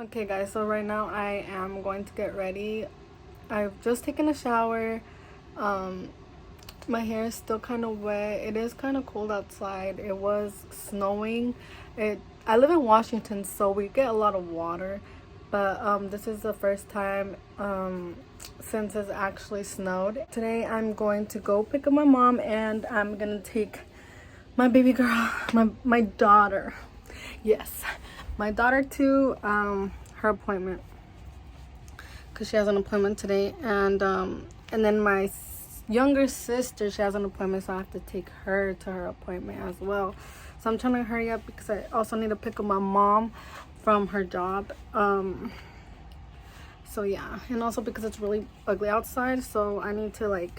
Okay guys, so right now I am going to get ready. I've just taken a shower. My hair is still kind of wet. It is kind of cold outside. It was snowing. I live in Washington, so we get a lot of water, but this is the first time since it's actually snowed. Today I'm going to go pick up my mom, and I'm gonna take my baby girl, my daughter, yes, my daughter to her appointment, because she has an appointment today, and then my younger sister, she has an appointment, so I have to take her to her appointment as well. So I'm trying to hurry up because I also need to pick up my mom from her job. So yeah, and also because it's really ugly outside, so I need to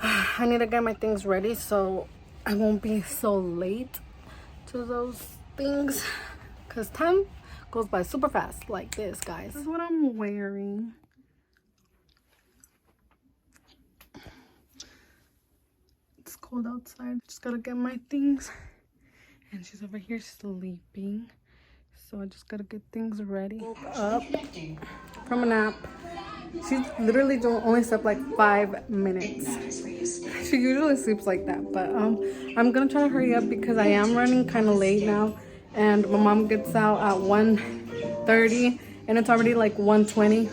I need to get my things ready so I won't be so late to those things, because time goes by super fast like this, guys. This is what I'm wearing. It's cold outside. Just gotta get my things, and she's over here sleeping, so I just gotta get things ready. Woke up from a nap. She literally only slept like 5 minutes. She usually sleeps like that, but I'm gonna try to hurry up because I am running kind of late now, and my mom gets out at 1:30 and it's already like 1:20.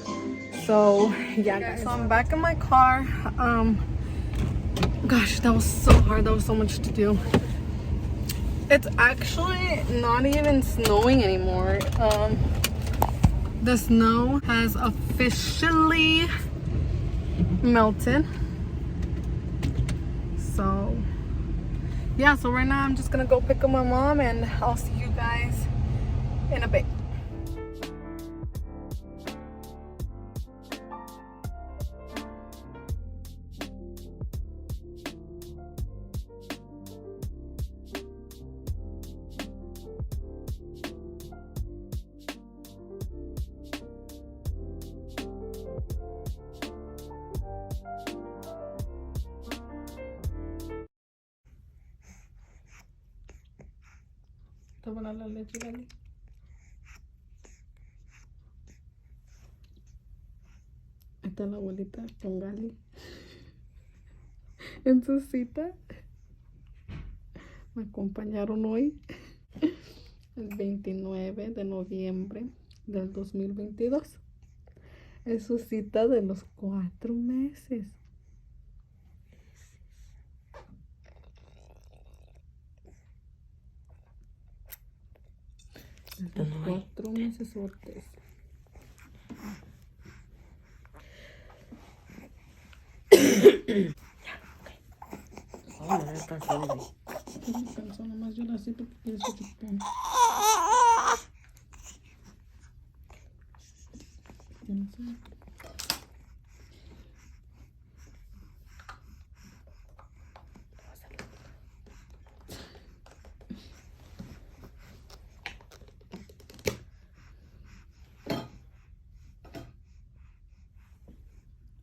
So yeah guys, so I'm back in my car. Gosh, that was so hard. That was so much to do. It's actually not even snowing anymore. The snow has officially melted. So yeah, so right now I'm just gonna go pick up my mom, and I'll see you guys in a bit. Toma la leche, Gali. Ahí está la abuelita con Gali en su cita. Me acompañaron hoy, el 29 de noviembre del 2022. Es su cita de los 4 meses. Los 4 meses suertes. Oh, no está cansado. Estoy cansada, nomás yo la sé porque quieres que te ponga. Yo no sé.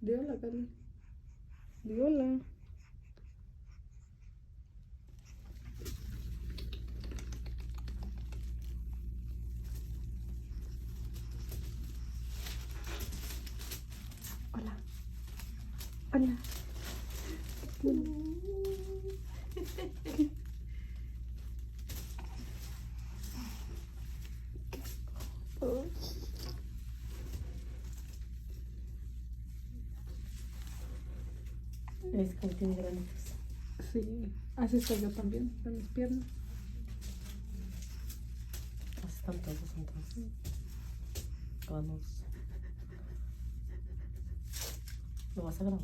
Di hola, Cari. Di hola. Hola. Hola. Es como tiene granitos. Sí, así estoy yo también, de mis piernas. Así están todos entonces. Vamos. ¿Lo vas a grabar?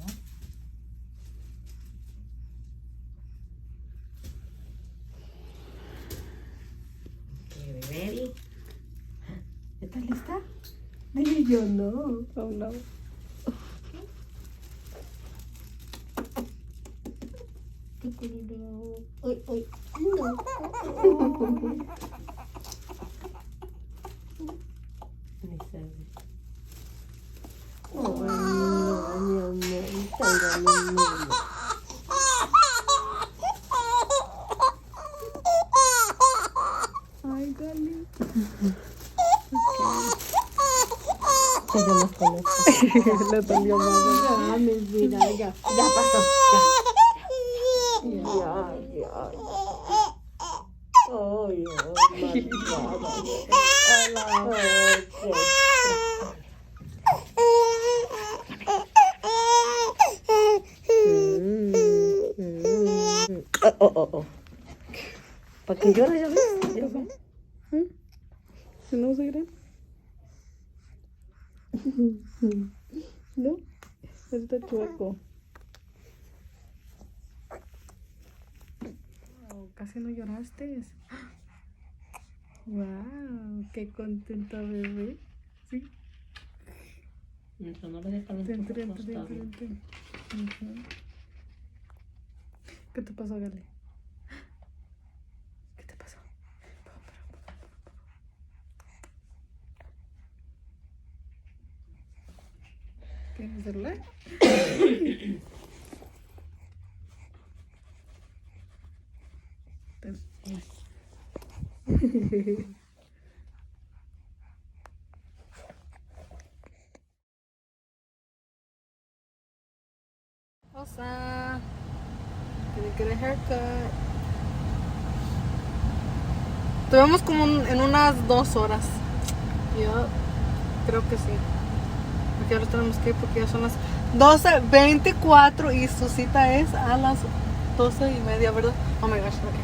Okay, ready? ¿Estás lista? Ay, yo no. Oh no. Qué querido. Uy, uy. No. Ni se ve. Oh, no, mi amor. Tan grande. Ay, Gali. Sigamos con esto. Le dolió más. Ya, mi vida, ya pasó. Ya. Ay, oh. ¿Para qué llora? ¿Ya ves? ¿Ya ves? Si no se creen. No, está chueco. Wow, casi no lloraste. Wow, qué contenta bebé. Sí. Mientras no le dejan Ten. bien. Ujú. ¿Qué te pasó, Gali? ¿Qué te pasó? ¿Tienes celular? Ten. Rosa, gonna get a haircut. Te vemos como en unas 2 horas. Yo creo que sí. Porque ahora tenemos que ir porque ya son las 12:24 y su cita es a las 12:30, ¿verdad? Oh my gosh, ok.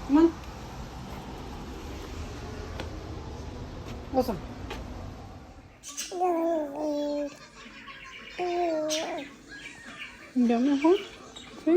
Come on. Rosa. ¿Ya mejor? ¿Sí?